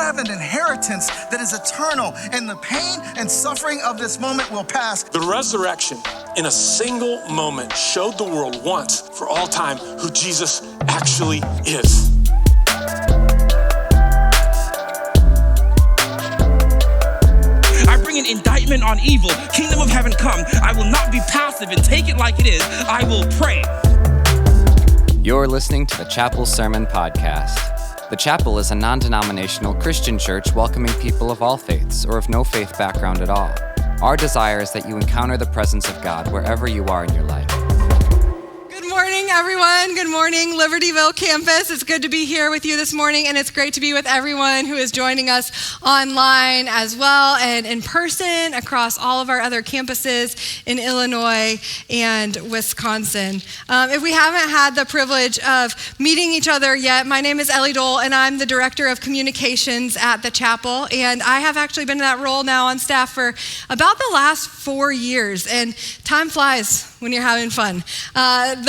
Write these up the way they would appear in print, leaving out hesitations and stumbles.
have an inheritance that is eternal, and the pain and suffering of this moment will pass. The resurrection, in a single moment, showed the world once for all time who Jesus actually is. I bring an indictment on evil. Kingdom of heaven come. I will not be passive and take it like it is. I will pray. You're listening to the Chapel Sermon Podcast. The Chapel is a non-denominational Christian church welcoming people of all faiths or of no faith background at all. Our desire is that you encounter the presence of God wherever you are in your life. Good morning, everyone. Good morning, Libertyville campus. It's good to be here with you this morning, and it's great to be with everyone who is joining us online as well and in person across all of our other campuses in Illinois and Wisconsin. If we haven't had the privilege of meeting each other yet, my name is Ellie Dole, and I'm the Director of Communications at the Chapel, and I have actually been in that role now on staff for about the last 4 years, and time flies when you're having fun.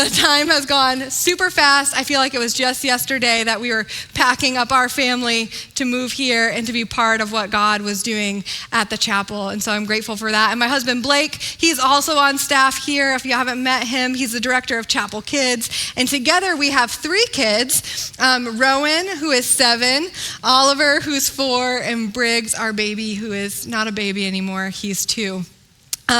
The time has gone super fast. I feel like it was just yesterday that we were packing up our family to move here and to be part of what God was doing at the Chapel. And so I'm grateful for that. And my husband, Blake, he's also on staff here. If you haven't met him, he's the director of Chapel Kids. And together we have 3 kids, Rowan, who is 7, Oliver, who's 4, and Briggs, our baby, who is not a baby anymore. He's 2.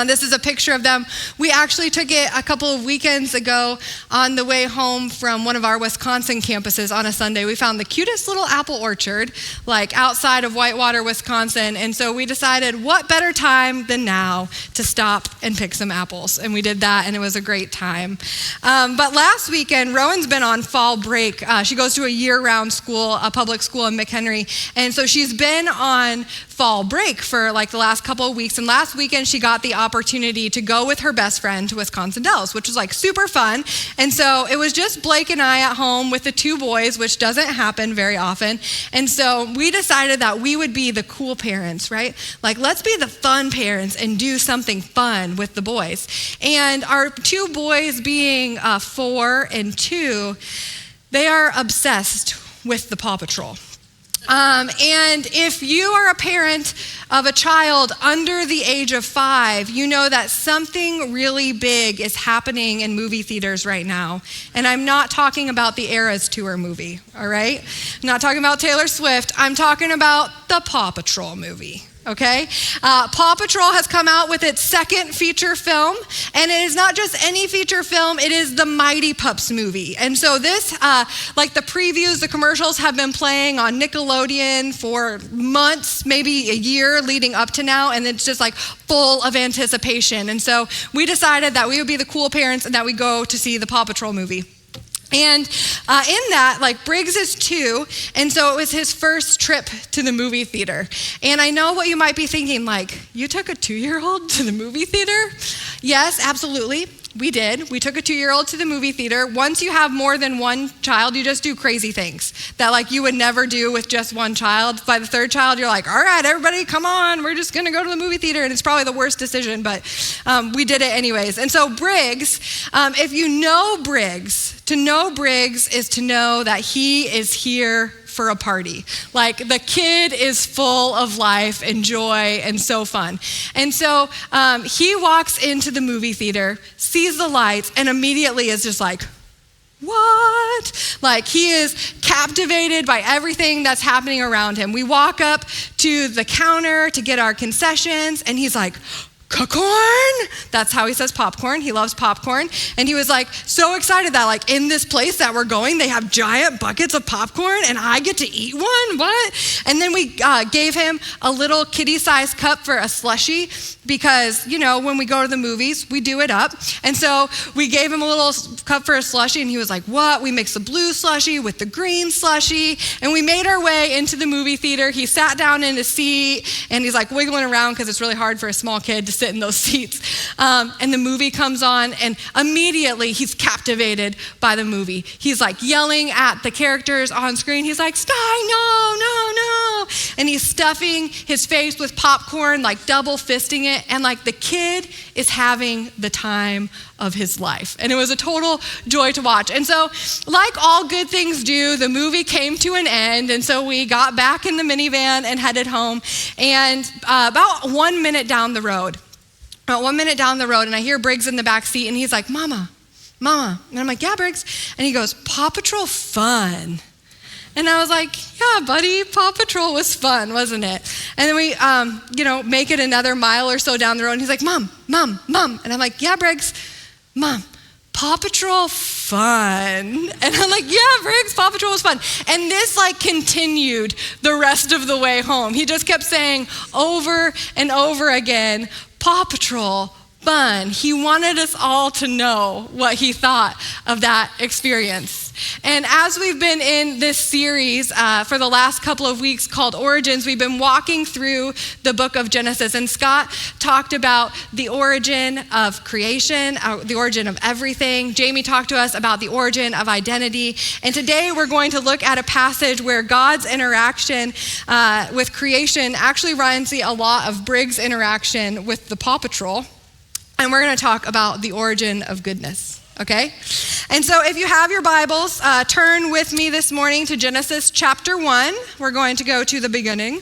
This is a picture of them. We actually took it a couple of weekends ago on the way home from one of our Wisconsin campuses on a Sunday. We found the cutest little apple orchard, like outside of Whitewater, Wisconsin. And so we decided what better time than now to stop and pick some apples. And we did that, and it was a great time. But last weekend, Rowan's been on fall break. She goes to a year-round school, a public school in McHenry. And so she's been on fall break for like the last couple of weeks. And last weekend, she got the opportunity to go with her best friend to Wisconsin Dells, which was like super fun. And so it was just Blake and I at home with the 2 boys, which doesn't happen very often. And so we decided that we would be the cool parents, right? Like, let's be the fun parents and do something fun with the boys. And our 2 boys being 4 and 2, they are obsessed with the Paw Patrol. And if you are a parent of a child under the age of 5, you know that something really big is happening in movie theaters right now. And I'm not talking about the Eras Tour movie, all right? I'm not talking about Taylor Swift. I'm talking about the Paw Patrol movie. Okay? Paw Patrol has come out with its 2nd feature film, and it is not just any feature film, it is the Mighty Pups movie. And so this, like the previews, the commercials have been playing on Nickelodeon for months, maybe a year leading up to now, and it's just like full of anticipation. And so we decided that we would be the cool parents and that we go to see the Paw Patrol movie. And in that, like, Briggs is 2, and so it was his first trip to the movie theater. And I know what you might be thinking, like, you took a 2-year-old to the movie theater? Yes, absolutely. We did. We took a 2-year-old to the movie theater. Once you have more than 1 child, you just do crazy things that like you would never do with just 1 child. By the 3rd child, you're like, all right, everybody, come on. We're just going to go to the movie theater. And it's probably the worst decision, but we did it anyways. And so Briggs, if you know Briggs, to know Briggs is to know that he is here for a party. Like, the kid is full of life and joy and so fun. And so he walks into the movie theater, sees the lights, and immediately is just like, what? Like, he is captivated by everything that's happening around him. We walk up to the counter to get our concessions, and he's like, popcorn? That's how he says popcorn. He loves popcorn. And he was like so excited that like in this place that we're going, they have giant buckets of popcorn and I get to eat one? What? And then we gave him a little kiddie-sized cup for a slushie because, you know, when we go to the movies, we do it up. And so we gave him a little cup for a slushie and he was like, what? We mixed the blue slushie with the green slushie and we made our way into the movie theater. He sat down in his seat and he's like wiggling around because it's really hard for a small kid to sit in those seats. And the movie comes on and immediately he's captivated by the movie. He's like yelling at the characters on screen. He's like, Sky, no, no, no. and he's stuffing his face with popcorn, like double fisting it, and like the kid is having the time of his life. And it was a total joy to watch. And so, like all good things do, the movie came to an end, and so we got back in the minivan and headed home. And about 1 minute down the road, and I hear Briggs in the back seat, and he's like, Mama. And I'm like, yeah, Briggs. And he goes, Paw Patrol fun. And I was like, yeah, buddy, Paw Patrol was fun, wasn't it? And then we, make it another mile or so down the road, and he's like, Mom. And I'm like, yeah, Briggs, Mom, Paw Patrol fun. And I'm like, yeah, Briggs, Paw Patrol was fun. And this continued the rest of the way home. He just kept saying over and over again, Paw Patrol fun. He wanted us all to know what he thought of that experience. And as we've been in this series for the last couple of weeks called Origins, we've been walking through the book of Genesis. And Scott talked about the origin of creation, the origin of everything. Jamie talked to us about the origin of identity. And today we're going to look at a passage where God's interaction with creation actually reminds me a lot of Briggs' interaction with the Paw Patrol. And we're going to talk about the origin of goodness, okay? And so if you have your Bibles, turn with me this morning to Genesis chapter 1. We're going to go to the beginning.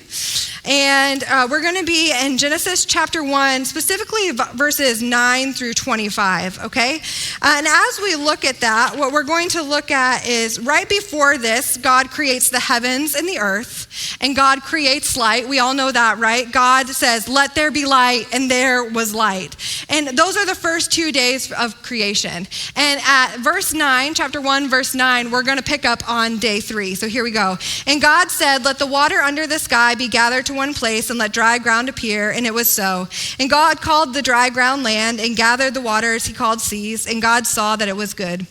And we're going to be in Genesis chapter 1, specifically verses 9 through 25, okay? And as we look at that, what we're going to look at is right before this, God creates the heavens and the earth, and God creates light. We all know that, right? God says, let there be light, and there was light. And those are the first 2 days of creation. And at verse 9, chapter 1, verse 9, we're going to pick up on day 3. So here we go. And God said, let the water under the sky be gathered to one place, and let dry ground appear, and it was so. And God called the dry ground land, and gathered the waters he called seas, and God saw that it was good.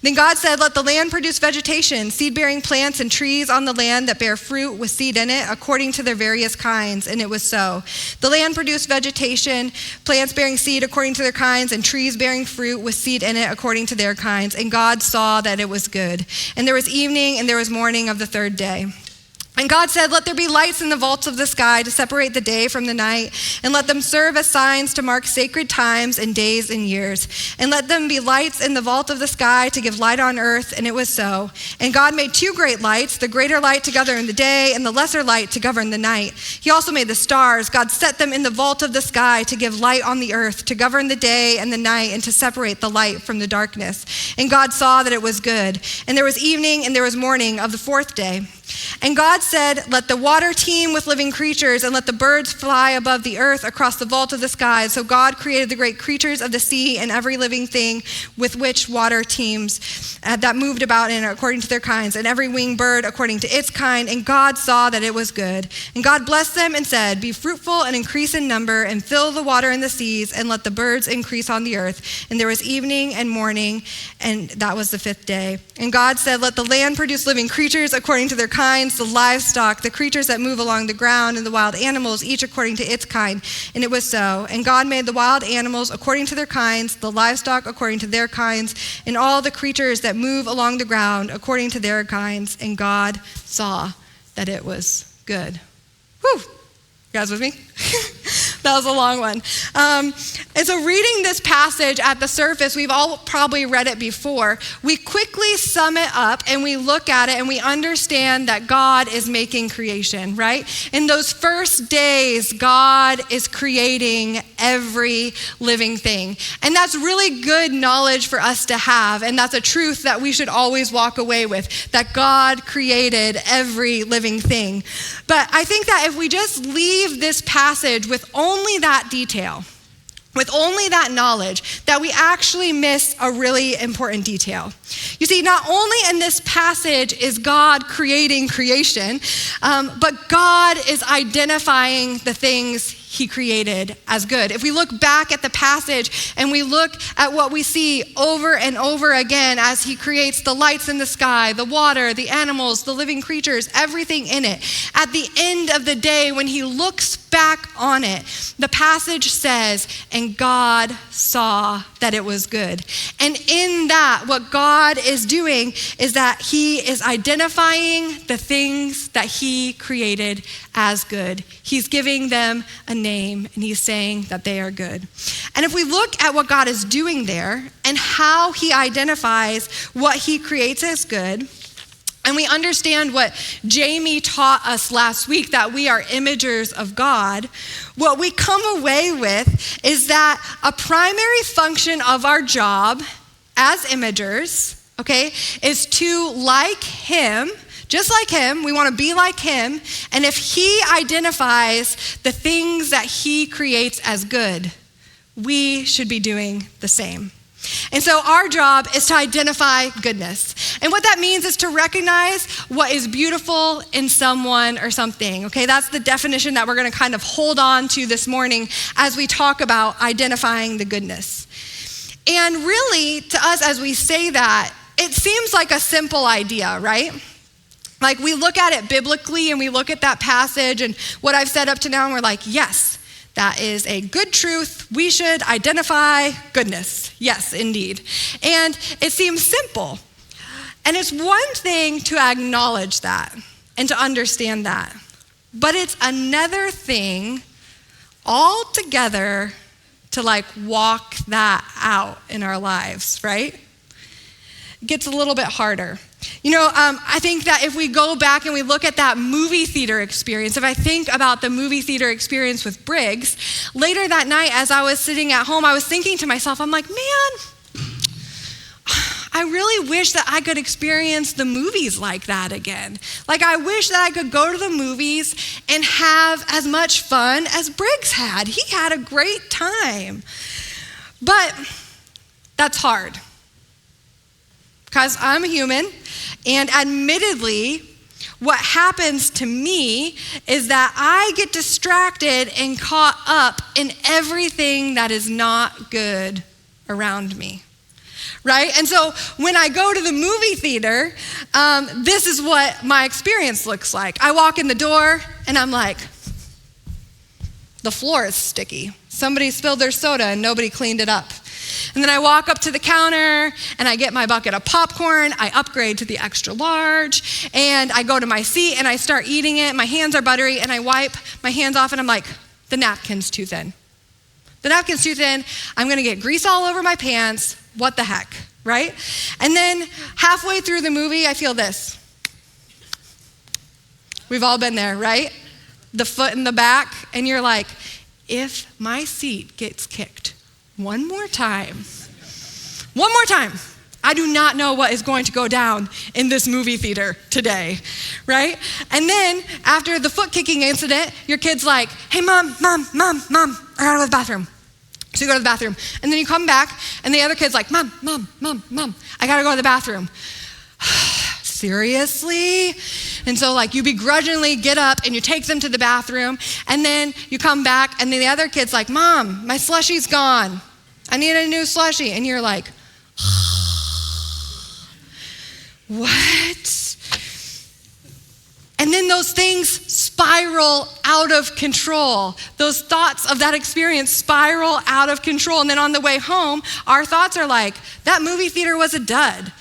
Then God said, let the land produce vegetation, seed-bearing plants and trees on the land that bear fruit with seed in it, according to their various kinds, and it was so. The land produced vegetation, plants bearing seed according to their kinds, and trees bearing fruit with seed in it according to their kinds, and God saw that it was good. And there was evening, and there was morning of the third day. And God said, let there be lights in the vaults of the sky to separate the day from the night, and let them serve as signs to mark sacred times and days and years. And let them be lights in the vault of the sky to give light on earth, and it was so. And God made 2 great lights, the greater light to govern the day, and the lesser light to govern the night. He also made the stars. God set them in the vault of the sky to give light on the earth, to govern the day and the night, and to separate the light from the darkness. And God saw that it was good. And there was evening, and there was morning of the 4th day. And God said, let the water teem with living creatures, and let the birds fly above the earth across the vault of the skies. So God created the great creatures of the sea and every living thing with which water teems, that moved about in it according to their kinds, and every winged bird according to its kind. And God saw that it was good. And God blessed them and said, be fruitful and increase in number, and fill the water in the seas, and let the birds increase on the earth. And there was evening and morning, and that was the 5th day. And God said, let the land produce living creatures according to their kinds, the livestock, the creatures that move along the ground, and the wild animals, each according to its kind. And it was so. And God made the wild animals according to their kinds, the livestock according to their kinds, and all the creatures that move along the ground according to their kinds. And God saw that it was good. Whew. You guys with me? That was a long one. And so reading this passage at the surface, we've all probably read it before. We quickly sum it up and we look at it and we understand that God is making creation, right? In those first days, God is creating every living thing. And that's really good knowledge for us to have. And that's a truth that we should always walk away with, that God created every living thing. But I think that if we just leave this passage with only that detail, with only that knowledge, that we actually miss a really important detail. You see, not only in this passage is God creating creation, but God is identifying the things he created as good. If we look back at the passage and we look at what we see over and over again as he creates the lights in the sky, the water, the animals, the living creatures, everything in it, at the end of the day, when he looks back on it. The passage says, and God saw that it was good. And in that, what God is doing is that he is identifying the things that he created as good. He's giving them a name, and he's saying that they are good. And if we look at what God is doing there and how he identifies what he creates as good, and we understand what Jamie taught us last week, that we are imagers of God, what we come away with is that a primary function of our job as imagers, okay, is to like him, just like him. We want to be like him. And if he identifies the things that he creates as good, we should be doing the same. And so our job is to identify goodness. And what that means is to recognize what is beautiful in someone or something, okay? That's the definition that we're going to kind of hold on to this morning as we talk about identifying the goodness. And really, to us, as we say that, it seems like a simple idea, right? Like we look at it biblically and we look at that passage and what I've said up to now and we're like, yes, that is a good truth. We should identify goodness. Yes, indeed. And it seems simple. And it's one thing to acknowledge that and to understand that. But it's another thing altogether to like walk that out in our lives, right? It gets a little bit harder. You know, I think that if we go back and we look at that movie theater experience, if I think about the movie theater experience with Briggs, later that night as I was sitting at home, I was thinking to myself, I'm like, man, I really wish that I could experience the movies like that again. Like I wish that I could go to the movies and have as much fun as Briggs had. He had a great time. But that's hard. Because I'm a human, and admittedly, what happens to me is that I get distracted and caught up in everything that is not good around me, right? And so when I go to the movie theater, this is what my experience looks like. I walk in the door, and I'm like, the floor is sticky. Somebody spilled their soda, and nobody cleaned it up. And then I walk up to the counter and I get my bucket of popcorn. I upgrade to the extra large and I go to my seat and I start eating it. My hands are buttery and I wipe my hands off and I'm like, the napkin's too thin. The napkin's too thin. I'm going to get grease all over my pants. What the heck, right? And then halfway through the movie, I feel this. We've all been there, right? The foot in the back and you're like, if my seat gets kicked one more time, I do not know what is going to go down in this movie theater today, right? And then after the foot kicking incident, your kid's like, hey, mom, I gotta go to the bathroom. So you go to the bathroom. And then you come back and the other kid's like, mom, I gotta go to the bathroom. Seriously? And so like you begrudgingly get up and you take them to the bathroom and then you come back and the other kid's like, Mom, my slushie's gone. I need a new slushie. And you're like, what? And then those things spiral out of control. Those thoughts of that experience spiral out of control. And then on the way home, our thoughts are like, that movie theater was a dud.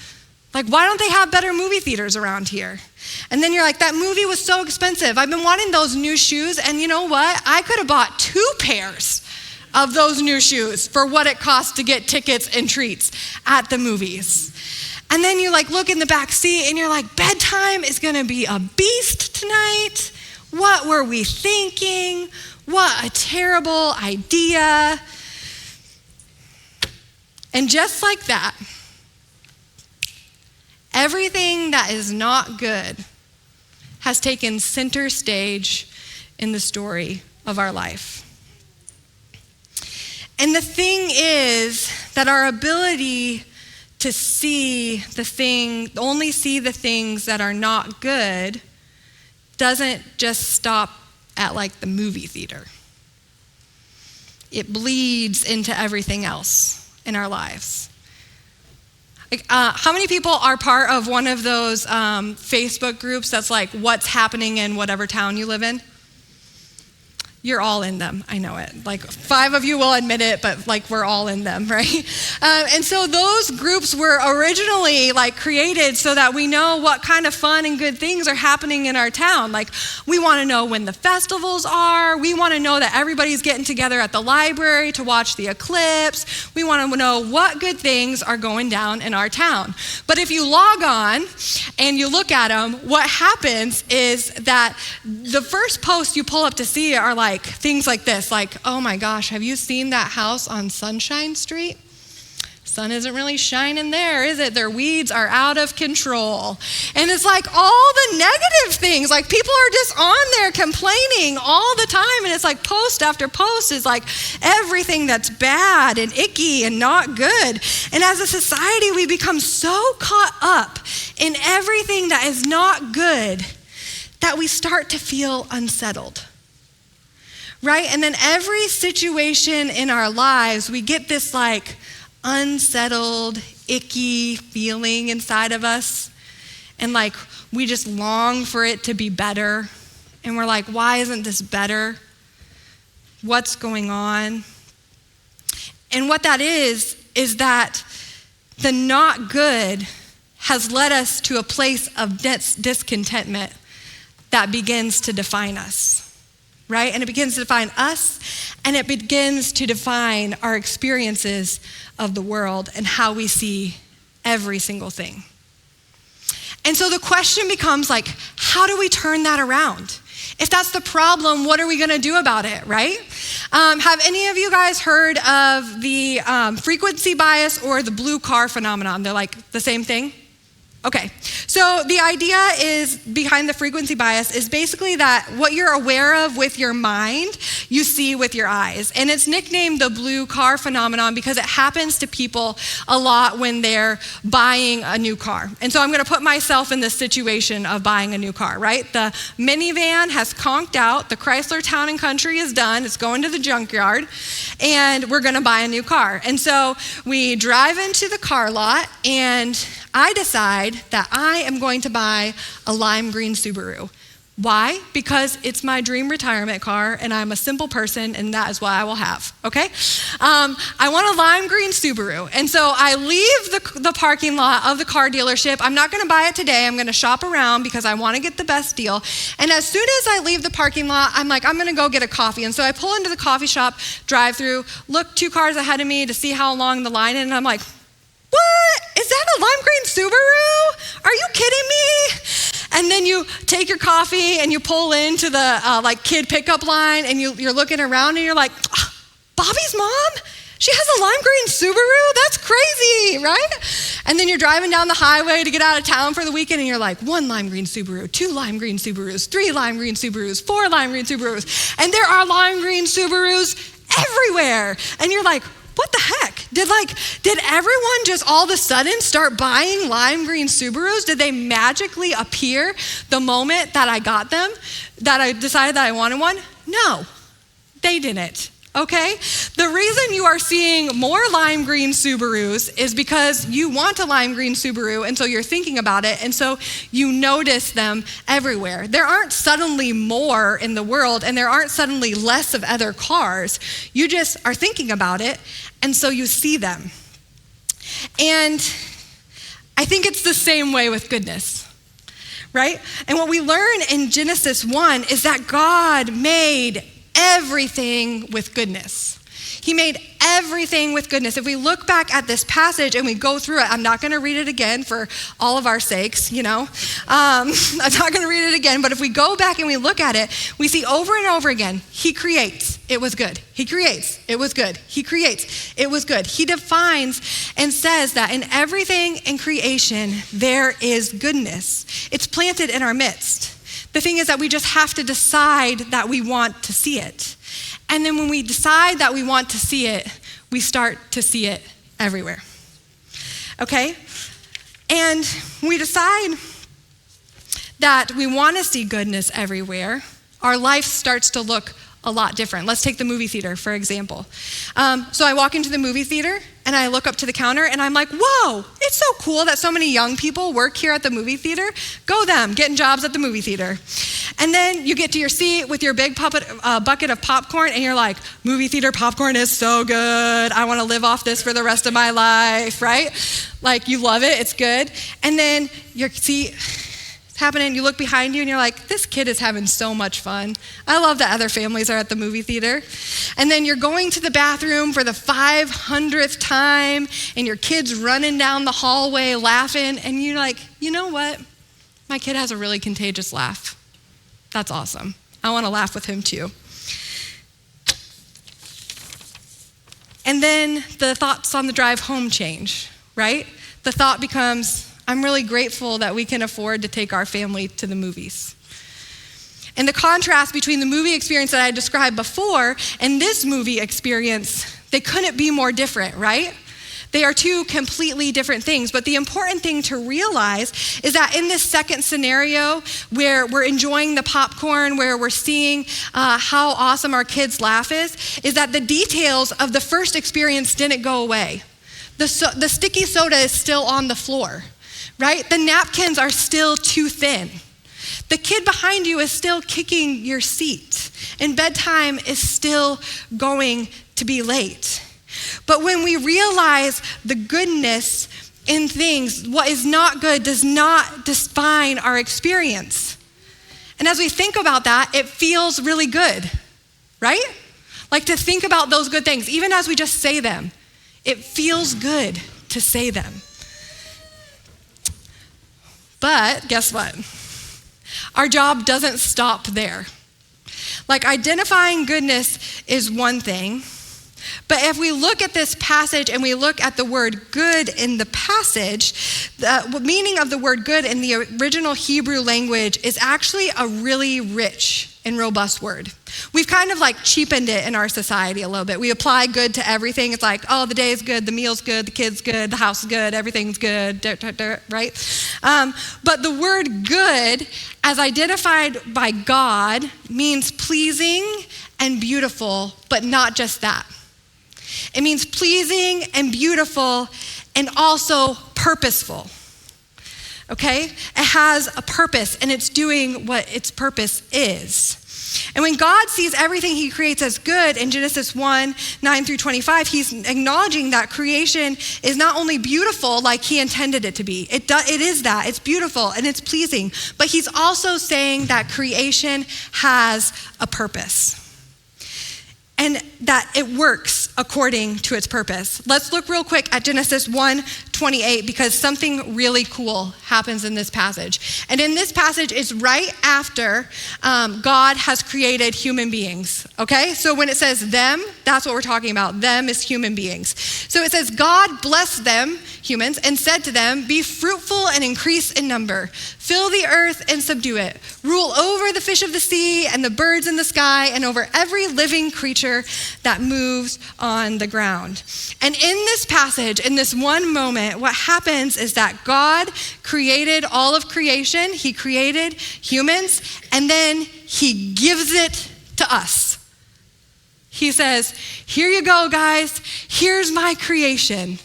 Like, why don't they have better movie theaters around here? And then you're like, that movie was so expensive. I've been wanting those new shoes, and you know what? I could have bought 2 pairs of those new shoes for what it costs to get tickets and treats at the movies. And then you like look in the back seat, and you're like, bedtime is gonna be a beast tonight. What were we thinking? What a terrible idea. And just like that, everything that is not good has taken center stage in the story of our life. And the thing is that our ability to only see the things that are not good doesn't just stop at like the movie theater. It bleeds into everything else in our lives. Like, how many people are part of one of those Facebook groups that's like what's happening in whatever town you live in? You're all in them. I know it. Like 5 of you will admit it, but like we're all in them, right? And so those groups were originally like created so that we know what kind of fun and good things are happening in our town. Like we want to know when the festivals are. We want to know that everybody's getting together at the library to watch the eclipse. We want to know what good things are going down in our town. But if you log on and you look at them, what happens is that the first posts you pull up to see are like things like this, like, oh my gosh, have you seen that house on Sunshine Street? Sun isn't really shining there, is it? Their weeds are out of control. And it's like all the negative things, like people are just on there complaining all the time. And it's like post after post is like everything that's bad and icky and not good. And as a society, we become so caught up in everything that is not good that we start to feel unsettled. Right? And then every situation in our lives, we get this like unsettled, icky feeling inside of us. And like we just long for it to be better. And we're like, why isn't this better? What's going on? And what that is that the not good has led us to a place of discontentment that begins to define us. Right? And it begins to define us, and it begins to define our experiences of the world and how we see every single thing. And so the question becomes like, how do we turn that around? If that's the problem, what are we going to do about it, right? Have any of you guys heard of the frequency bias or the blue car phenomenon? They're like the same thing? Okay, so the idea is behind the frequency bias is basically that what you're aware of with your mind, you see with your eyes. And it's nicknamed the blue car phenomenon because it happens to people a lot when they're buying a new car. And so I'm gonna put myself in this situation of buying a new car, right? The minivan has conked out, the Chrysler Town and Country is done, it's going to the junkyard, and we're gonna buy a new car. And so we drive into the car lot, and I decide that I am going to buy a lime green Subaru. Why? Because it's my dream retirement car, and I'm a simple person, and that is what I will have, okay? I want a lime green Subaru, and so I leave the parking lot of the car dealership. I'm not gonna buy it today. I'm gonna shop around because I wanna get the best deal. And as soon as I leave the parking lot, I'm like, I'm gonna go get a coffee. And so I pull into the coffee shop, drive through, look 2 cars ahead of me to see how long the line is, and I'm like, what? Is that a lime green Subaru? Are you kidding me? And then you take your coffee and you pull into the like kid pickup line, and you're looking around and you're like, Bobby's mom? She has a lime green Subaru? That's crazy, right? And then you're driving down the highway to get out of town for the weekend, and you're like, 1 lime green Subaru, 2 lime green Subarus, 3 lime green Subarus, 4 lime green Subarus. And there are lime green Subarus everywhere. And you're like, what the heck? Did everyone just all of a sudden start buying lime green Subarus? Did they magically appear the moment that I got them, that I decided that I wanted one? No, they didn't, okay? The reason you are seeing more lime green Subarus is because you want a lime green Subaru, and so you're thinking about it, and so you notice them everywhere. There aren't suddenly more in the world, and there aren't suddenly less of other cars. You just are thinking about it, and so you see them. And I think it's the same way with goodness, right? And what we learn in Genesis 1 is that God made everything with goodness. He made everything with goodness. If we look back at this passage and we go through it, I'm not going to read it again for all of our sakes, you know. I'm not going to read it again, but if we go back and we look at it, we see over and over again, he creates, it was good. He creates, it was good. He creates, it was good. He defines and says that in everything in creation, there is goodness. It's planted in our midst. The thing is that we just have to decide that we want to see it. And then when we decide that we want to see it, we start to see it everywhere. Okay? And we decide that we want to see goodness everywhere, our life starts to look a lot different. Let's take the movie theater, for example. So I walk into the movie theater, and I look up to the counter and I'm like, whoa, it's so cool that so many young people work here at the movie theater. Go them, getting jobs at the movie theater. And then you get to your seat with your big bucket of popcorn and you're like, movie theater popcorn is so good. I want to live off this for the rest of my life, right? Like you love it, it's good. And then your seat happening, you look behind you and you're like, this kid is having so much fun. I love that other families are at the movie theater. And then you're going to the bathroom for the 500th time and your kid's running down the hallway laughing and you're like, you know what? My kid has a really contagious laugh. That's awesome. I want to laugh with him too. And then the thoughts on the drive home change, right? The thought becomes, I'm really grateful that we can afford to take our family to the movies. And the contrast between the movie experience that I described before and this movie experience, they couldn't be more different, right? They are two completely different things. But the important thing to realize is that in this second scenario where we're enjoying the popcorn, where we're seeing how awesome our kids' laugh is that the details of the first experience didn't go away. The sticky soda is still on the floor. Right? The napkins are still too thin. The kid behind you is still kicking your seat. And bedtime is still going to be late. But when we realize the goodness in things, what is not good does not define our experience. And as we think about that, it feels really good, right? Like to think about those good things, even as we just say them, it feels good to say them. But guess what? Our job doesn't stop there. Like identifying goodness is one thing, but if we look at this passage and we look at the word good in the passage, the meaning of the word good in the original Hebrew language is actually a really rich and robust word. We've kind of like cheapened it in our society a little bit. We apply good to everything. It's like, oh, the day is good, the meal's good, the kid's good, the house is good, everything's good, right? But the word good, as identified by God, means pleasing and beautiful, but not just that. It means pleasing and beautiful and also purposeful. Okay? It has a purpose and it's doing what its purpose is. And when God sees everything he creates as good in Genesis 1:9-25, he's acknowledging that creation is not only beautiful like he intended it to be. It is that. It's beautiful and it's pleasing. But he's also saying that creation has a purpose. And that it works according to its purpose. Let's look real quick at Genesis 1:28 because something really cool happens in this passage. And in this passage, it's right after God has created human beings, okay? So when it says them, that's what we're talking about. Them is human beings. So it says, God blessed them, humans, and said to them, be fruitful and increase in number. Fill the earth and subdue it. Rule over the fish of the sea and the birds in the sky and over every living creature that moves on the ground. And in this passage, in this one moment, what happens is that God created all of creation. He created humans, and then he gives it to us. He says, here you go, guys. Here's my creation.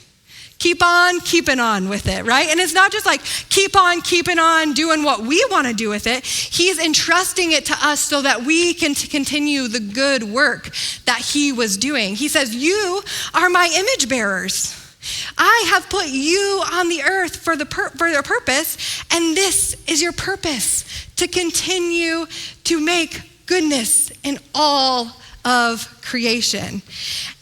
Keep on keeping on with it, right? And it's not just like keep on keeping on doing what we want to do with it. He's entrusting it to us so that we can continue the good work that he was doing. He says, you are my image bearers. I have put you on the earth for your purpose, and this is your purpose, to continue to make goodness in all of creation.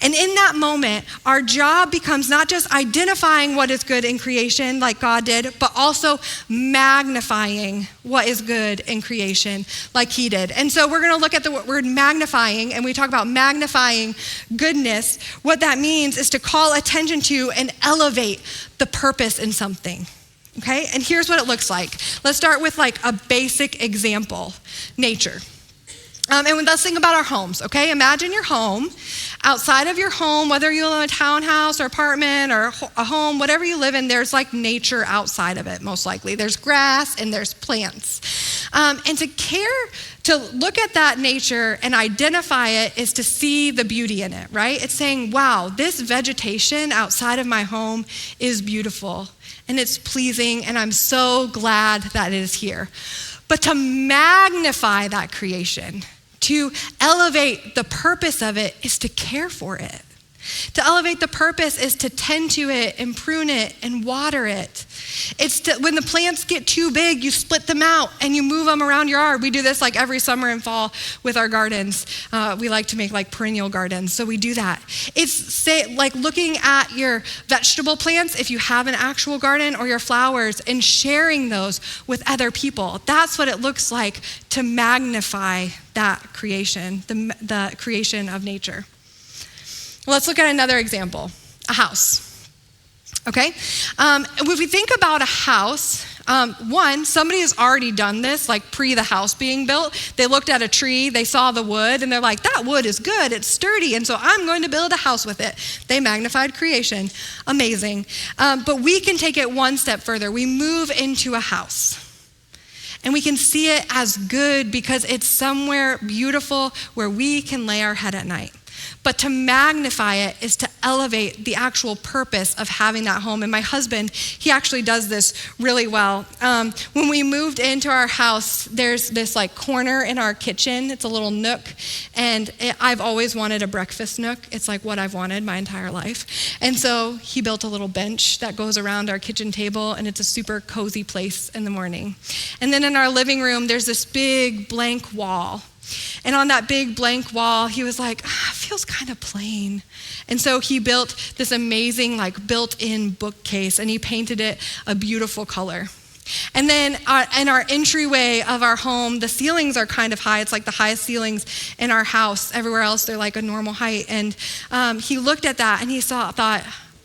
And in that moment, our job becomes not just identifying what is good in creation like God did, but also magnifying what is good in creation like he did. And so we're going to look at the word magnifying, and we talk about magnifying goodness. What that means is to call attention to and elevate the purpose in something. Okay? And here's what it looks like. Let's start with like a basic example, nature. And let's think about our homes, okay? Imagine your home. Outside of your home, whether you live in a townhouse or apartment or a home, whatever you live in, there's like nature outside of it, most likely. There's grass and there's plants. And to look at that nature and identify it is to see the beauty in it, right? It's saying, wow, this vegetation outside of my home is beautiful and it's pleasing, and I'm so glad that it is here. But to magnify that creation, to elevate the purpose of it, is to care for it. To elevate the purpose is to tend to it and prune it and water it. It's when the plants get too big, you split them out and you move them around your yard. We do this like every summer and fall with our gardens. We like to make like perennial gardens, so we do that. It's like looking at your vegetable plants, if you have an actual garden, or your flowers, and sharing those with other people. That's what it looks like to magnify that creation, the creation of nature. Let's look at another example, a house. Okay? If we think about a house, somebody has already done this, like pre the house being built. They looked at a tree, they saw the wood, and they're like, that wood is good, it's sturdy, and so I'm going to build a house with it. They magnified creation. Amazing. But we can take it one step further. We move into a house. And we can see it as good because it's somewhere beautiful where we can lay our head at night. But to magnify it is to elevate the actual purpose of having that home. And my husband, he actually does this really well. When we moved into our house, there's this like corner in our kitchen. It's a little nook. And I've always wanted a breakfast nook. It's like what I've wanted my entire life. And so he built a little bench that goes around our kitchen table, and it's a super cozy place in the morning. And then in our living room, there's this big blank wall. And on that big blank wall, he was like, it feels kind of plain. And so he built this amazing like built-in bookcase, and he painted it a beautiful color. And then in our entryway of our home, the ceilings are kind of high. It's like the highest ceilings in our house. Everywhere else, they're like a normal height. And he looked at that and he thought,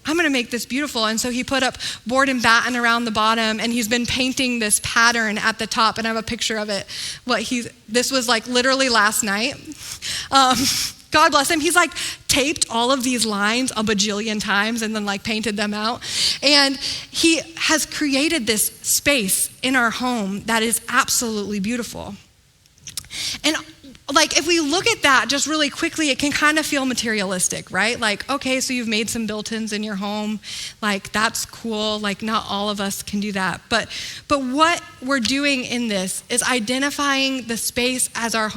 I'm gonna make this beautiful. And so he put up board and batten around the bottom, and he's been painting this pattern at the top, and I have a picture of it. This was like literally last night. God bless him. He's like taped all of these lines a bajillion times and then like painted them out. And he has created this space in our home that is absolutely beautiful. And like, if we look at that just really quickly, it can kind of feel materialistic, right? Like, okay, so you've made some built-ins in your home. Like, that's cool. Like, not all of us can do that. But what we're doing in this is identifying the space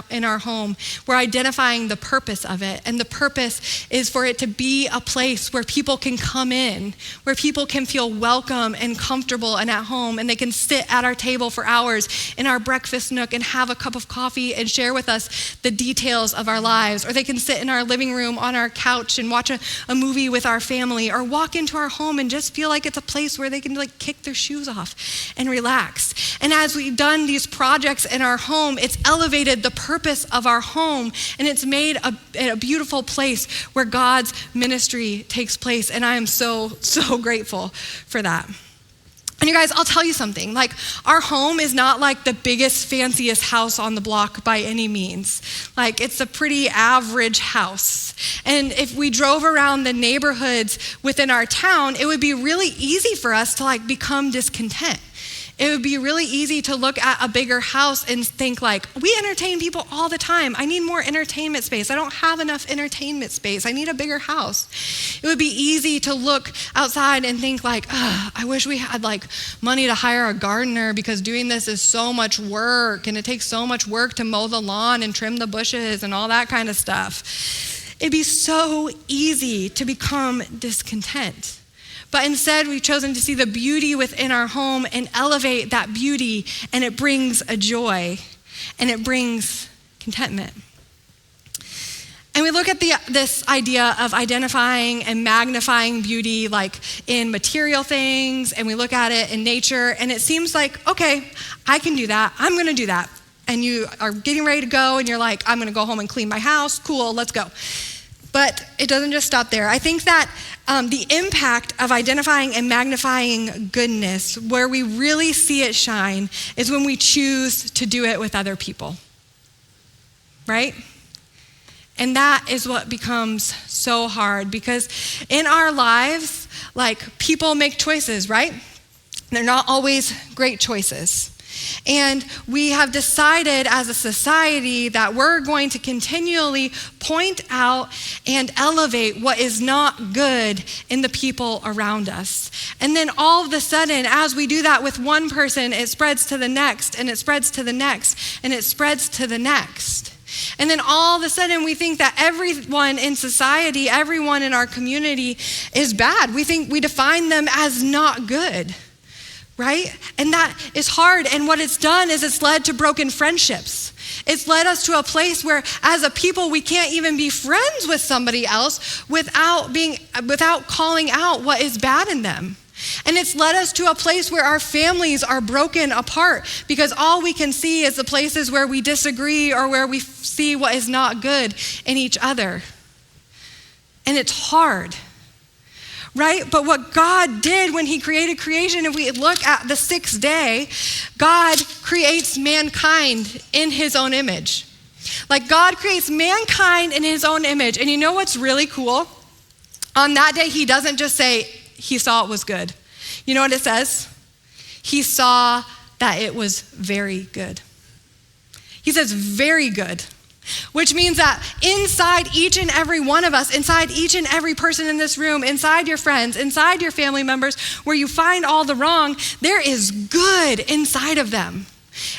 in our home. We're identifying the purpose of it. And the purpose is for it to be a place where people can come in, where people can feel welcome and comfortable and at home, and they can sit at our table for hours in our breakfast nook and have a cup of coffee and share with us the details of our lives. Or they can sit in our living room on our couch and watch a movie with our family, or walk into our home and just feel like it's a place where they can like kick their shoes off and relax. And as we've done these projects in our home, it's elevated the purpose of our home, and it's made a beautiful place where God's ministry takes place. And I am so, so grateful for that. And you guys, I'll tell you something, like our home is not like the biggest, fanciest house on the block by any means. Like it's a pretty average house. And if we drove around the neighborhoods within our town, it would be really easy for us to like become discontent. It would be really easy to look at a bigger house and think like, we entertain people all the time. I need more entertainment space. I don't have enough entertainment space. I need a bigger house. It would be easy to look outside and think like, I wish we had like money to hire a gardener because doing this is so much work and it takes so much work to mow the lawn and trim the bushes and all that kind of stuff. It'd be so easy to become discontent. But instead, we've chosen to see the beauty within our home and elevate that beauty, and it brings a joy, and it brings contentment. And we look at this idea of identifying and magnifying beauty like in material things, and we look at it in nature, and it seems like, okay, I can do that. I'm gonna do that. And you are getting ready to go, and you're like, I'm gonna go home and clean my house. Cool, let's go. But it doesn't just stop there. I think that the impact of identifying and magnifying goodness, where we really see it shine, is when we choose to do it with other people, right? And that is what becomes so hard, because in our lives, like people make choices, right? They're not always great choices. And we have decided as a society that we're going to continually point out and elevate what is not good in the people around us. And then all of a sudden, as we do that with one person, it spreads to the next, and it spreads to the next, and it spreads to the next. And then all of a sudden we think that everyone in society, everyone in our community is bad. We define them as not good. Right? And that is hard. And what it's done is it's led to broken friendships. It's led us to a place where as a people, we can't even be friends with somebody else without calling out what is bad in them. And it's led us to a place where our families are broken apart because all we can see is the places where we disagree or where we see what is not good in each other. And it's hard. Right? But what God did when he created creation, if we look at the sixth day, God creates mankind in his own image. Like God creates mankind in his own image. And you know what's really cool? On that day, he doesn't just say he saw it was good. You know what it says? He saw that it was very good. He says very good. Which means that inside each and every one of us, inside each and every person in this room, inside your friends, inside your family members, where you find all the wrong, there is good inside of them.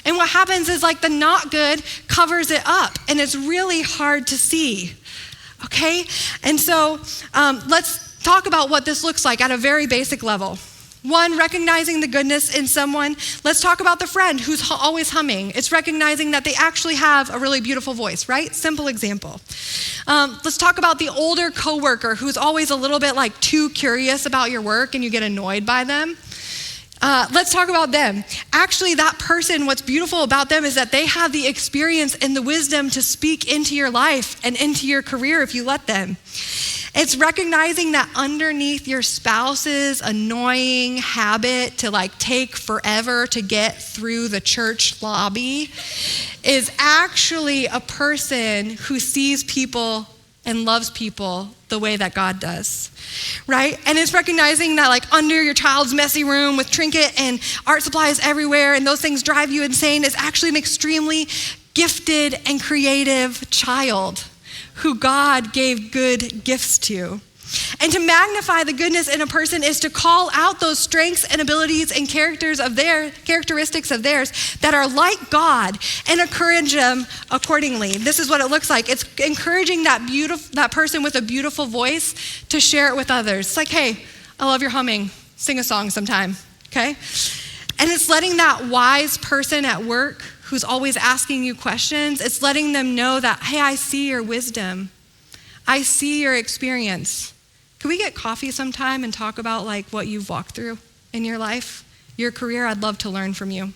And what happens is like the not good covers it up, and it's really hard to see, okay? And so let's talk about what this looks like at a very basic level. One, recognizing the goodness in someone. Let's talk about the friend who's always humming. It's recognizing that they actually have a really beautiful voice, right? Simple example. Let's talk about the older coworker who's always a little bit like too curious about your work and you get annoyed by them. Let's talk about them. Actually, that person, what's beautiful about them is that they have the experience and the wisdom to speak into your life and into your career if you let them. It's recognizing that underneath your spouse's annoying habit to like take forever to get through the church lobby is actually a person who sees people and loves people the way that God does, right? And it's recognizing that like under your child's messy room with trinket and art supplies everywhere and those things drive you insane is actually an extremely gifted and creative child who God gave good gifts to. And to magnify the goodness in a person is to call out those strengths and abilities and characteristics of theirs that are like God and encourage them accordingly. This is what it looks like. It's encouraging that person with a beautiful voice to share it with others. It's like, hey, I love your humming. Sing a song sometime, okay? And it's letting that wise person at work who's always asking you questions, it's letting them know that, hey, I see your wisdom. I see your experience. Can we get coffee sometime and talk about like what you've walked through in your life, your career? I'd love to learn from you.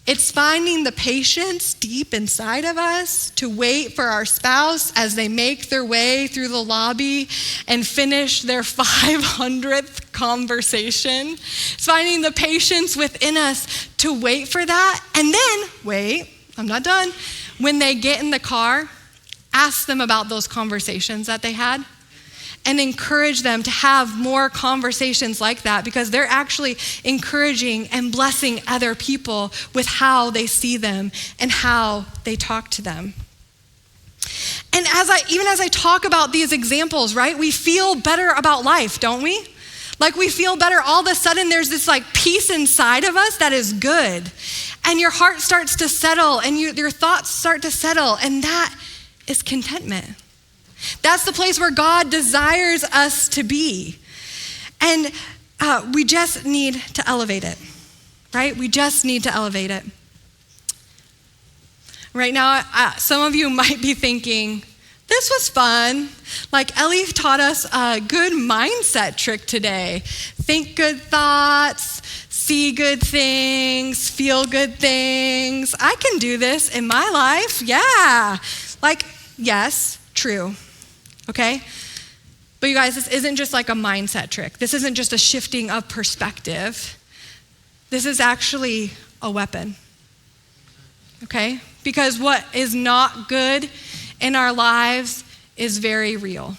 It's finding the patience deep inside of us to wait for our spouse as they make their way through the lobby and finish their 500th conversation. It's finding the patience within us to wait for that. And then, wait, I'm not done. When they get in the car, ask them about those conversations that they had and encourage them to have more conversations like that because they're actually encouraging and blessing other people with how they see them and how they talk to them. And even as I talk about these examples, right, we feel better about life, don't we? Like we feel better. All of a sudden there's this like peace inside of us that is good. And your heart starts to settle and your thoughts start to settle. And that is contentment. That's the place where God desires us to be. And we just need to elevate it, right? We just need to elevate it. Right now, some of you might be thinking, this was fun. Like Ellie taught us a good mindset trick today. Think good thoughts, see good things, feel good things. I can do this in my life, yeah. Like, yes, true. Okay? But you guys, this isn't just like a mindset trick. This isn't just a shifting of perspective. This is actually a weapon. Okay? Because what is not good in our lives is very real.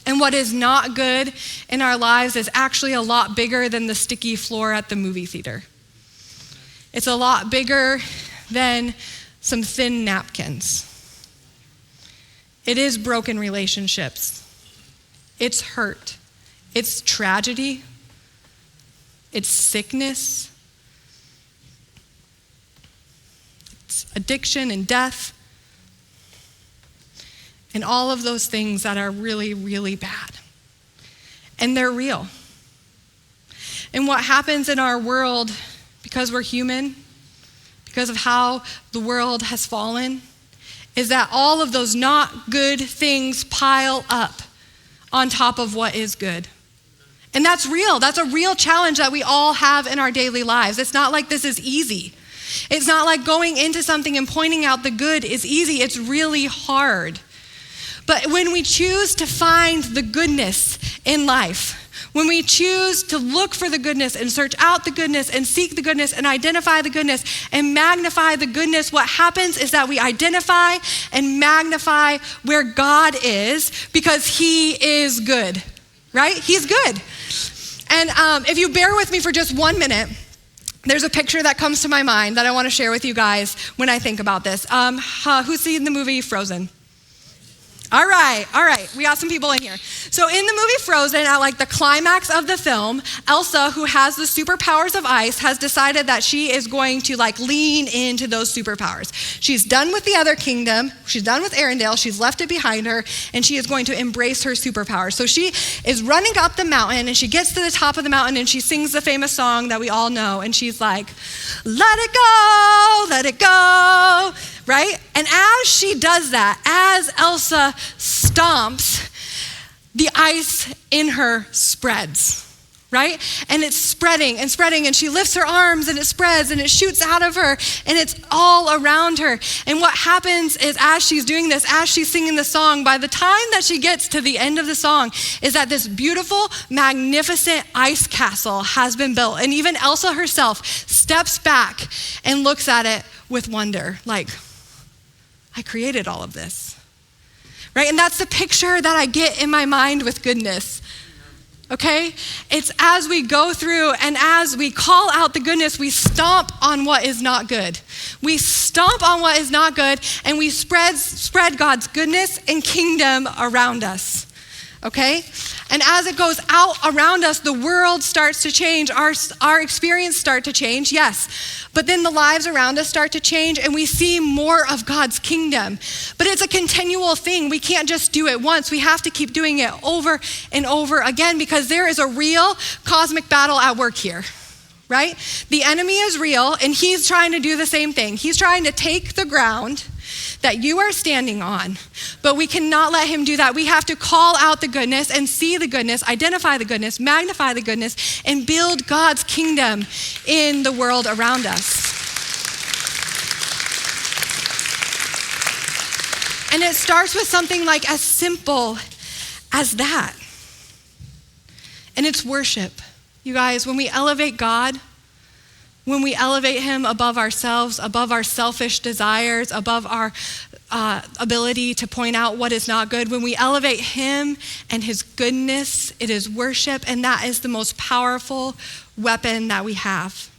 And what is not good in our lives is actually a lot bigger than the sticky floor at the movie theater. It's a lot bigger than some thin napkins. It is broken relationships. It's hurt. It's tragedy. It's sickness. It's addiction and death. And all of those things that are really, really bad. And they're real. And what happens in our world, because we're human, because of how the world has fallen, is that all of those not good things pile up on top of what is good. And that's real. That's a real challenge that we all have in our daily lives. It's not like this is easy. It's not like going into something and pointing out the good is easy. It's really hard. But when we choose to find the goodness in life, when we choose to look for the goodness and search out the goodness and seek the goodness and identify the goodness and magnify the goodness, what happens is that we identify and magnify where God is because he is good, right? He's good. And if you bear with me for just 1 minute, there's a picture that comes to my mind that I want to share with you guys when I think about this. Who's seen the movie Frozen? All right. We got some people in here. So in the movie Frozen, at like the climax of the film, Elsa, who has the superpowers of ice, has decided that she is going to like lean into those superpowers. She's done with the other kingdom. She's done with Arendelle. She's left it behind her, and she is going to embrace her superpowers. So she is running up the mountain, and she gets to the top of the mountain, and she sings the famous song that we all know, and she's like, let it go, right? And as she does that, as Elsa stomps, the ice in her spreads, right? And it's spreading, and she lifts her arms, and it spreads, and it shoots out of her, and it's all around her. And what happens is as she's doing this, as she's singing the song, by the time that she gets to the end of the song, is that this beautiful, magnificent ice castle has been built. And even Elsa herself steps back and looks at it with wonder, like, I created all of this, right? And that's the picture that I get in my mind with goodness, okay? It's as we go through and as we call out the goodness, we stomp on what is not good. We stomp on what is not good, and we spread God's goodness and kingdom around us, okay? And as it goes out around us, the world starts to change. Our experience start to change, yes. But then the lives around us start to change, and we see more of God's kingdom. But it's a continual thing. We can't just do it once. We have to keep doing it over and over again, because there is a real cosmic battle at work here, right? The enemy is real, and he's trying to do the same thing. He's trying to take the ground that you are standing on, but we cannot let him do that. We have to call out the goodness and see the goodness, identify the goodness, magnify the goodness, and build God's kingdom in the world around us. And it starts with something like as simple as that. And it's worship. You guys, when we elevate God, when we elevate him above ourselves, above our selfish desires, above our ability to point out what is not good, when we elevate him and his goodness, it is worship, and that is the most powerful weapon that we have.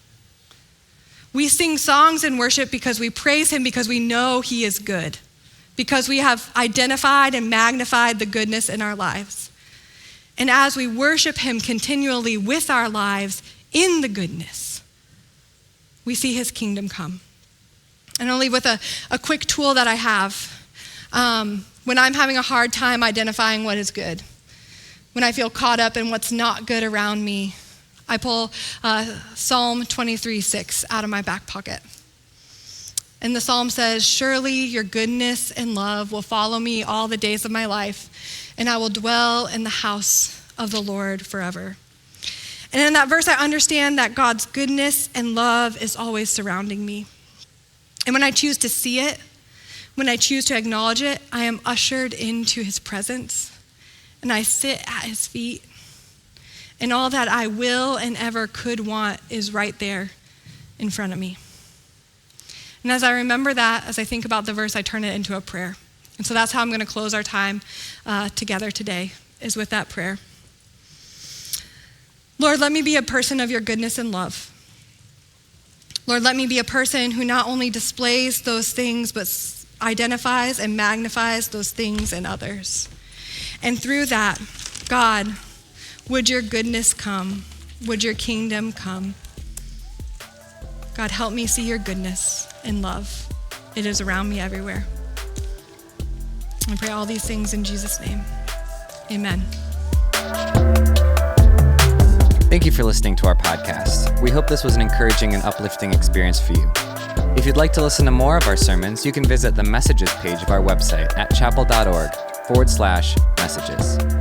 We sing songs in worship because we praise him because we know he is good, because we have identified and magnified the goodness in our lives. And as we worship him continually with our lives in the goodness, we see his kingdom come. And I'll leave with a quick tool that I have when I'm having a hard time identifying what is good. When I feel caught up in what's not good around me, I pull Psalm 23:6 out of my back pocket. And the psalm says, surely your goodness and love will follow me all the days of my life, and I will dwell in the house of the Lord forever. And in that verse, I understand that God's goodness and love is always surrounding me. And when I choose to see it, when I choose to acknowledge it, I am ushered into his presence, and I sit at his feet. And all that I will and ever could want is right there in front of me. And as I remember that, as I think about the verse, I turn it into a prayer. And so that's how I'm going to close our time together today, is with that prayer. Lord, let me be a person of your goodness and love. Lord, let me be a person who not only displays those things, but identifies and magnifies those things in others. And through that, God, would your goodness come? Would your kingdom come? God, help me see your goodness and love. It is around me everywhere. I pray all these things in Jesus' name. Amen. Thank you for listening to our podcast. We hope this was an encouraging and uplifting experience for you. If you'd like to listen to more of our sermons, you can visit the messages page of our website at chapel.org/messages.